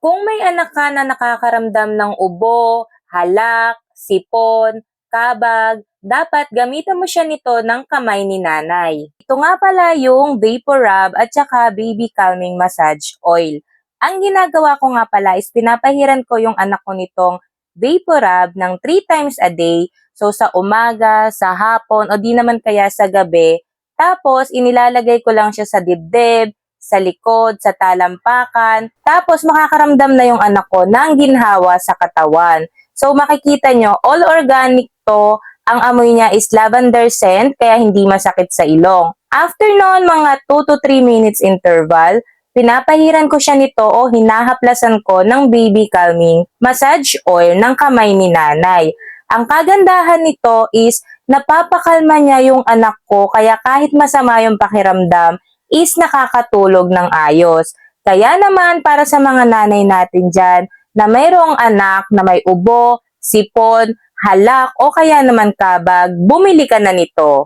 Kung may anak ka na nakakaramdam ng ubo, halak, sipon, kabag, dapat gamitan mo siya nito ng kamay ni nanay. Ito nga pala yung Vapor Rub at saka Baby Calming Massage Oil. Ang ginagawa ko nga pala is pinapahiran ko yung anak ko nitong Vapor Rub ng 3 times a day. So sa umaga, sa hapon, o di naman kaya sa gabi. Tapos inilalagay ko lang siya sa dibdib, sa likod, sa talampakan. Tapos makakaramdam na yung anak ko ng ginhawa sa katawan. So makikita nyo, all organic to. Ang amoy niya is lavender scent, kaya hindi masakit sa ilong. After noon, mga 2 to 3 minutes interval, pinapahiran ko siya nito o hinahaplasan ko ng baby calming massage oil ng kamay ni nanay. Ang kagandahan nito is napapakalma niya yung anak ko, kaya kahit masama yung pakiramdam, is nakakatulog ng ayos. Kaya naman para sa mga nanay natin dyan na mayroong anak na may ubo, sipon, halak o kaya naman kabag, bumili ka na nito.